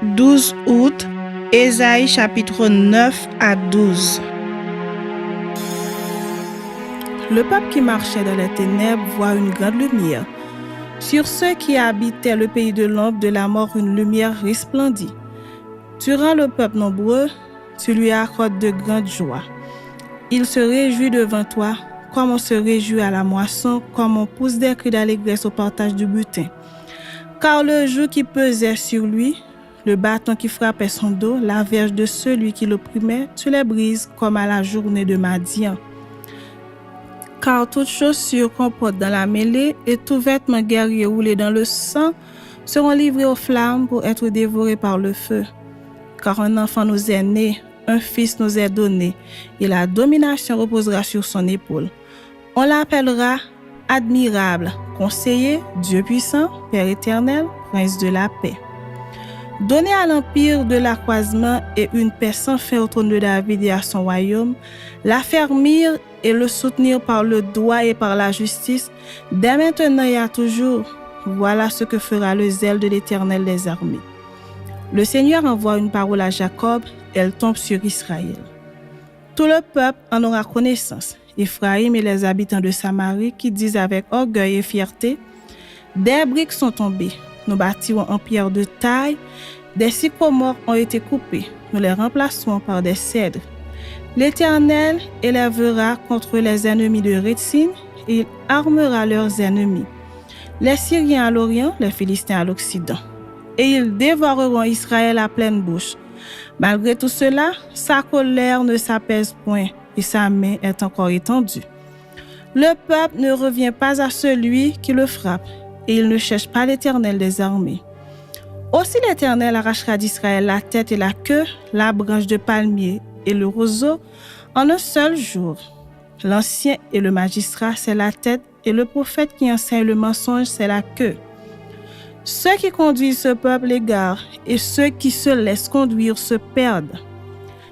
12 août, Ésaïe chapitre 9 à 12. Le peuple qui marchait dans les ténèbres voit une grande lumière. Sur ceux qui habitaient le pays de l'ombre de la mort, une lumière resplendit. Tu rends le peuple nombreux, tu lui accordes de grandes joies. Il se réjouit devant toi, comme on se réjouit à la moisson, comme on pousse des cris d'allégresse au partage du butin. Car le joug qui pesait sur lui, le bâton qui frappait son dos, la verge de celui qui l'opprimait, tu les brises comme à la journée de Madian. Car toute chaussure qu'on porte dans la mêlée et tout vêtement guerrier roulé dans le sang seront livrés aux flammes pour être dévorés par le feu. Car un enfant nous est né, un fils nous est donné, et la domination reposera sur son épaule. On l'appellera admirable, conseiller, Dieu puissant, Père éternel, Prince de la paix. Donner à l'empire de l'accroissement et une paix sans fin au trône de David et à son royaume, l'affermir et le soutenir par le droit et par la justice, dès maintenant et à toujours. Voilà ce que fera le zèle de l'Éternel des armées. Le Seigneur envoie une parole à Jacob, elle tombe sur Israël. Tout le peuple en aura connaissance, Éphraïm et les habitants de Samarie qui disent avec orgueil et fierté, « Des briques sont tombées, nous bâtirons en pierre de taille, des sycomores ont été coupés, nous les remplacerons par des cèdres. L'Éternel élèvera contre les ennemis de Rétsin et il armera leurs ennemis, les Syriens à l'Orient, les Philistins à l'Occident. Et ils dévoreront Israël à pleine bouche. Malgré tout cela, sa colère ne s'apaise point et sa main est encore étendue. Le peuple ne revient pas à celui qui le frappe et il ne cherche pas l'Éternel des armées. Aussi l'Éternel arrachera d'Israël la tête et la queue, la branche de palmier et le roseau en un seul jour. L'ancien et le magistrat, c'est la tête, et le prophète qui enseigne le mensonge, c'est la queue. Ceux qui conduisent ce peuple l'égarent, et ceux qui se laissent conduire se perdent.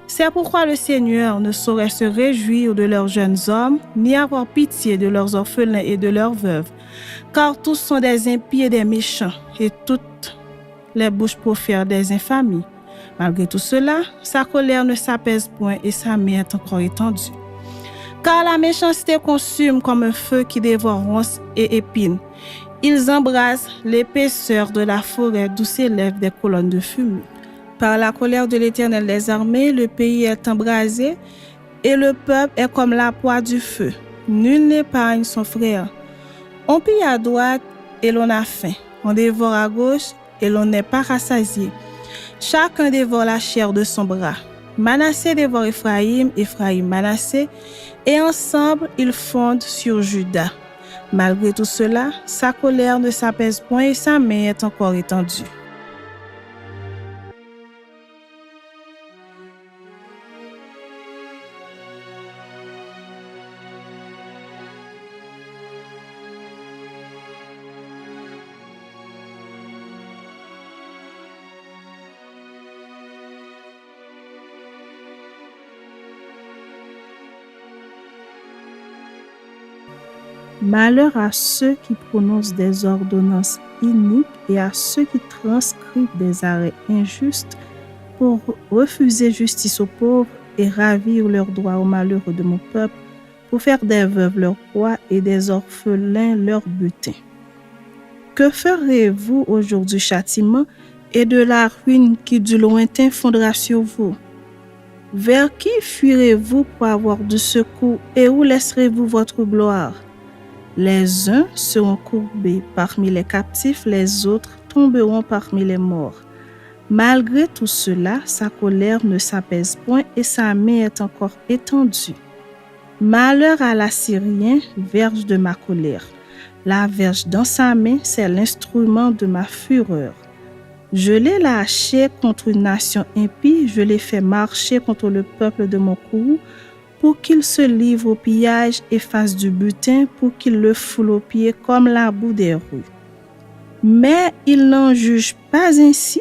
C'est pourquoi le Seigneur ne saurait se réjouir de leurs jeunes hommes, ni avoir pitié de leurs orphelins et de leurs veuves, car tous sont des impies et des méchants, et toutes les bouches profèrent des infamies. Malgré tout cela, sa colère ne s'apaise point et sa main est encore étendue. Car la méchanceté consume comme un feu qui dévore ronces et épines. Ils embrasent l'épaisseur de la forêt d'où s'élèvent des colonnes de fumée. Par la colère de l'Éternel des armées, le pays est embrasé et le peuple est comme la poix du feu. Nul n'épargne son frère. On pille à droite et l'on a faim. On dévore à gauche et l'on n'est pas rassasié. Chacun dévore la chair de son bras. Manassé dévore Éphraïm, Éphraïm Manassé, et ensemble ils fondent sur Juda. Malgré tout cela, sa colère ne s'apaise point et sa main est encore étendue. Malheur à ceux qui prononcent des ordonnances iniques et à ceux qui transcrivent des arrêts injustes pour refuser justice aux pauvres et ravir leurs droits aux malheureux de mon peuple, pour faire des veuves leur proie et des orphelins leur butin. Que ferez-vous au jour du châtiment et de la ruine qui du lointain fondra sur vous? Vers qui fuirez-vous pour avoir du secours et où laisserez-vous votre gloire? Les uns seront courbés parmi les captifs, les autres tomberont parmi les morts. Malgré tout cela, sa colère ne s'apaise point et sa main est encore étendue. Malheur à l'Assyrien, verge de ma colère. La verge dans sa main, c'est l'instrument de ma fureur. Je l'ai lâché contre une nation impie, je l'ai fait marcher contre le peuple de mon courroux, pour qu'il se livre au pillage et fasse du butin, pour qu'il le foule aux pieds comme la boue des rues. Mais il n'en juge pas ainsi,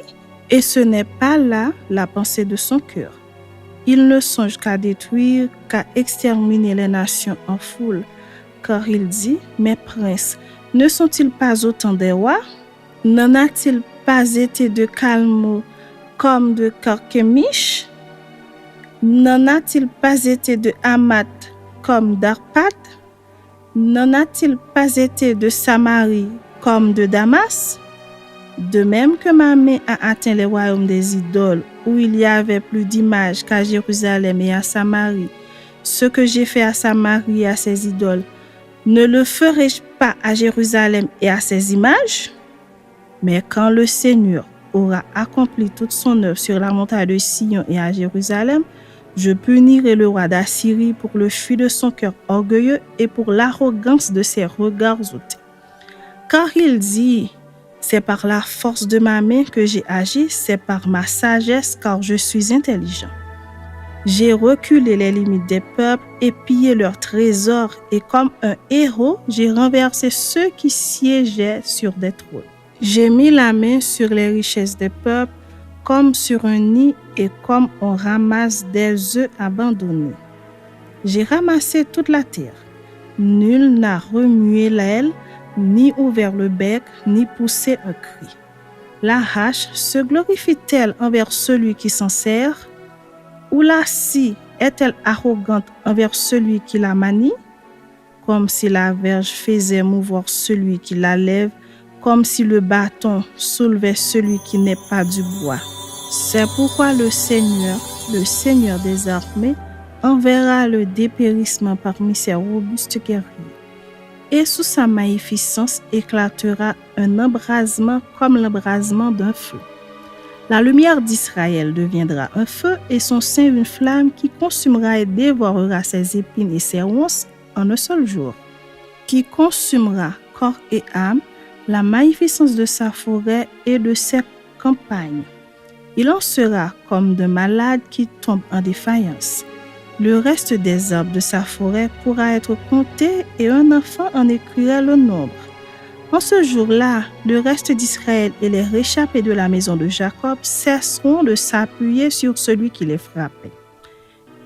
et ce n'est pas là la pensée de son cœur. Il ne songe qu'à détruire, qu'à exterminer les nations en foule, car il dit, mes princes, ne sont-ils pas autant des rois? N'en a-t-il pas été de calme comme de Carchemish? N'en a-t-il pas été de Hamath comme d'Arpad? N'en a-t-il pas été de Samarie comme de Damas? De même que ma main a atteint les royaumes des idoles, où il y avait plus d'images qu'à Jérusalem et à Samarie, ce que j'ai fait à Samarie et à ses idoles, ne le ferai-je pas à Jérusalem et à ses images? Mais quand le Seigneur aura accompli toute son œuvre sur la montagne de Sion et à Jérusalem, je punirai le roi d'Assyrie pour le fuit de son cœur orgueilleux et pour l'arrogance de ses regards hauts. Car il dit, c'est par la force de ma main que j'ai agi, c'est par ma sagesse, car je suis intelligent. J'ai reculé les limites des peuples et pillé leurs trésors, et comme un héros, j'ai renversé ceux qui siégeaient sur des trônes. J'ai mis la main sur les richesses des peuples, comme sur un nid et comme on ramasse des œufs abandonnés. J'ai ramassé toute la terre. Nul n'a remué l'aile, ni ouvert le bec, ni poussé un cri. La hache se glorifie-t-elle envers celui qui s'en sert? Ou la scie est-elle arrogante envers celui qui la manie? Comme si la verge faisait mouvoir celui qui la lève, comme si le bâton soulevait celui qui n'est pas du bois. C'est pourquoi le Seigneur des armées, enverra le dépérissement parmi ses robustes guerriers. Et sous sa magnificence éclatera un embrasement comme l'embrasement d'un feu. La lumière d'Israël deviendra un feu et son sein une flamme qui consumera et dévorera ses épines et ses ronces en un seul jour, qui consumera corps et âme, la magnificence de sa forêt et de ses campagnes. Il en sera comme de malades qui tombent en défaillance. Le reste des arbres de sa forêt pourra être compté et un enfant en écrirait le nombre. En ce jour-là, le reste d'Israël et les réchappés de la maison de Jacob cesseront de s'appuyer sur celui qui les frappait.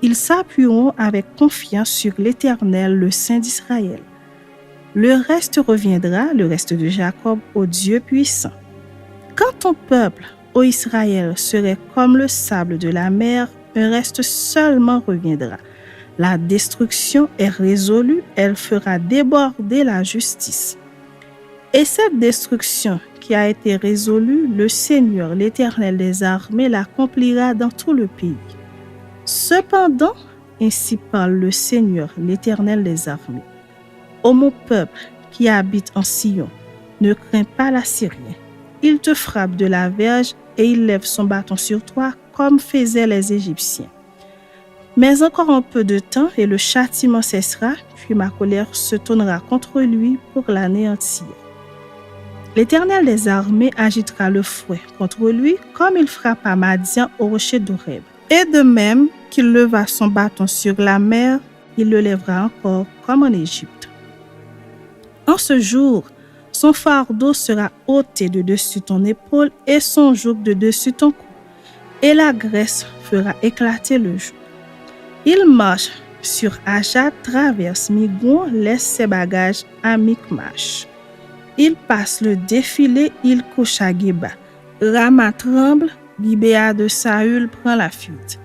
Ils s'appuieront avec confiance sur l'Éternel, le Saint d'Israël. Le reste reviendra, le reste de Jacob, au Dieu puissant. Quand ton peuple, ô Israël, serait comme le sable de la mer, un reste seulement reviendra. La destruction est résolue, elle fera déborder la justice. Et cette destruction qui a été résolue, le Seigneur, l'Éternel des armées, l'accomplira dans tout le pays. Cependant, ainsi parle le Seigneur, l'Éternel des armées. Ô mon peuple qui habite en Sion, ne crains pas l'Assyrien. Il te frappe de la verge et il lève son bâton sur toi comme faisaient les Égyptiens. Mais encore un peu de temps et le châtiment cessera, puis ma colère se tournera contre lui pour l'anéantir. L'Éternel des armées agitera le fouet contre lui comme il frappa Madian au rocher d'Horeb. Et de même qu'il leva son bâton sur la mer, il le lèvera encore comme en Égypte. En ce jour, son fardeau sera ôté de dessus ton épaule et son joug de dessus ton cou, et la graisse fera éclater le joug. Il marche sur Ajat, traverse Migon, laisse ses bagages à Micmash. Il passe le défilé, il couche à Geba. Rama tremble, Gibéa de Saül prend la fuite.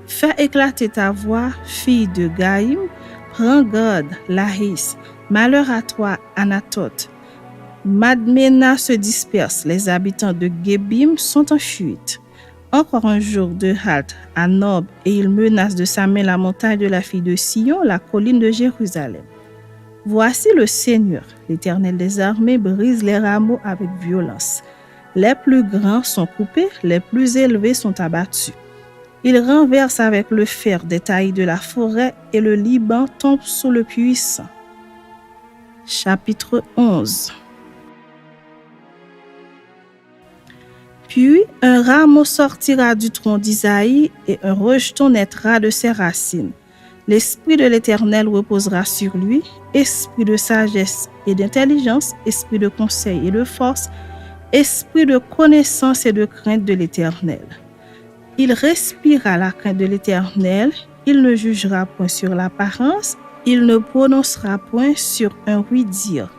Fais éclater ta voix, fille de Gaïm, prends garde, Lahis. Malheur à toi, Anatoth. Madmena se disperse, les habitants de Gebim sont en fuite. Encore un jour de halte à Nob et il menace de sa main la montagne de la fille de Sion, la colline de Jérusalem. Voici le Seigneur, l'Éternel des armées, brise les rameaux avec violence. Les plus grands sont coupés, les plus élevés sont abattus. Il renverse avec le fer des taillis de la forêt et le Liban tombe sous le puissant. Chapitre 11. Puis un rameau sortira du tronc d'Isaïe et un rejeton naîtra de ses racines. L'esprit de l'Éternel reposera sur lui, esprit de sagesse et d'intelligence, esprit de conseil et de force, esprit de connaissance et de crainte de l'Éternel. Il respirera la crainte de l'Éternel, il ne jugera point sur l'apparence, il ne prononcera point sur un oui-dire,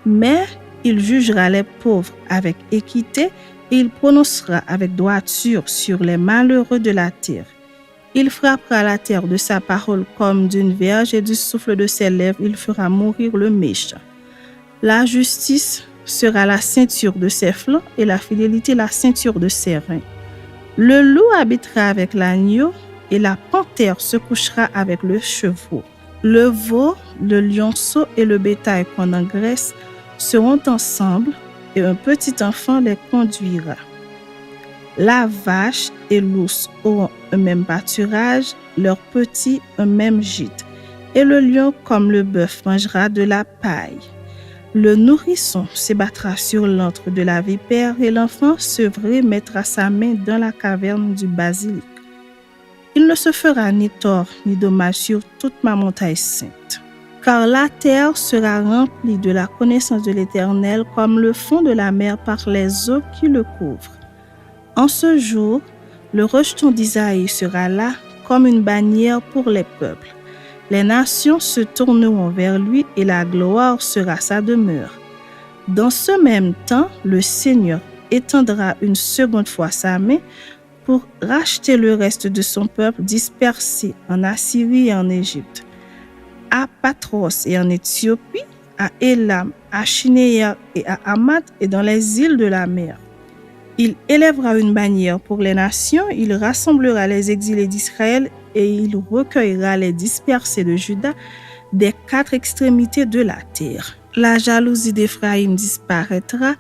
mais il jugera les pauvres avec équité et il prononcera avec droiture sur les malheureux de la terre. Il frappera la terre de sa parole comme d'une verge et du souffle de ses lèvres, il fera mourir le méchant. La justice sera la ceinture de ses flancs et la fidélité la ceinture de ses reins. Le loup habitera avec l'agneau et la panthère se couchera avec le chevreau. Le veau, le lionceau et le bétail qu'on engraisse seront ensemble et un petit enfant les conduira. La vache et l'ours auront un même pâturage, leurs petits un même gîte, et le lion comme le bœuf mangera de la paille. Le nourrisson se battra sur l'antre de la vipère et l'enfant sevré mettra sa main dans la caverne du basilic. Il ne se fera ni tort ni dommage sur toute ma montagne sainte. Car la terre sera remplie de la connaissance de l'Éternel comme le fond de la mer par les eaux qui le couvrent. En ce jour, le rejeton d'Isaïe sera là comme une bannière pour les peuples. Les nations se tourneront vers lui et la gloire sera sa demeure. Dans ce même temps, le Seigneur étendra une seconde fois sa main pour racheter le reste de son peuple dispersé en Assyrie et en Égypte, à Patros et en Éthiopie, à Élam, à Shinéar et à Hamath et dans les îles de la mer. Il élèvera une bannière pour les nations, il rassemblera les exilés d'Israël et il recueillera les dispersés de Juda des 4 extrémités de la terre. La jalousie d'Éphraïm disparaîtra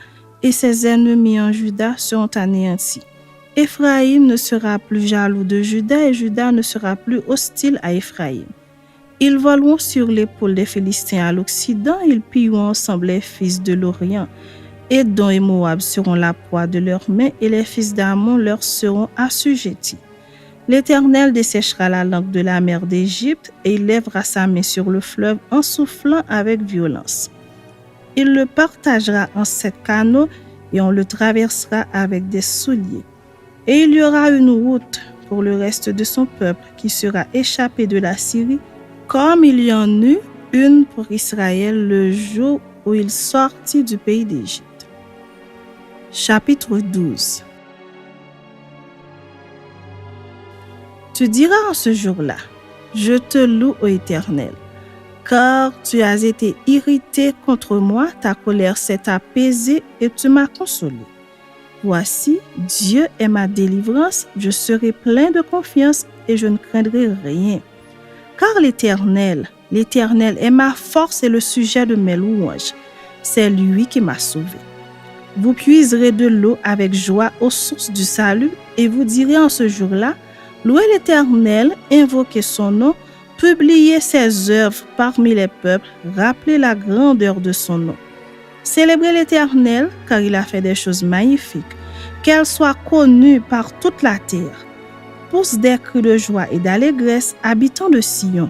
et ses ennemis en Juda seront anéantis. Éphraïm ne sera plus jaloux de Juda et Juda ne sera plus hostile à Éphraïm. Ils voleront sur l'épaule des Philistins à l'Occident, ils pilleront ensemble les fils de l'Orient. Édom et Moab seront la proie de leurs mains et les fils d'Ammon leur seront assujettis. L'Éternel desséchera la langue de la mer d'Égypte et il lèvera sa main sur le fleuve en soufflant avec violence. Il le partagera en 7 canaux et on le traversera avec des souliers. Et il y aura une route pour le reste de son peuple qui sera échappé de la Syrie, comme il y en eut une pour Israël le jour où il sortit du pays d'Égypte. Chapitre 12. Tu diras en ce jour-là, je te loue, ô Éternel, car tu as été irrité contre moi, ta colère s'est apaisée et tu m'as consolé. Voici, Dieu est ma délivrance, je serai plein de confiance et je ne craindrai rien. Car l'Éternel est ma force et le sujet de mes louanges. C'est lui qui m'a sauvé. Vous puiserez de l'eau avec joie aux sources du salut et vous direz en ce jour-là, louez l'Éternel, invoquez son nom, publiez ses œuvres parmi les peuples, rappelez la grandeur de son nom. Célébrez l'Éternel, car il a fait des choses magnifiques, qu'elles soient connues par toute la terre. Pousse des cris de joie et d'allégresse, habitants de Sion,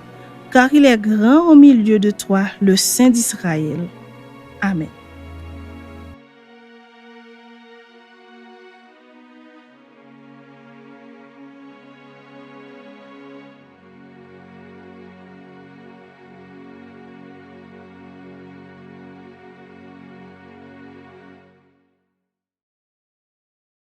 car il est grand au milieu de toi, le Saint d'Israël. Amen.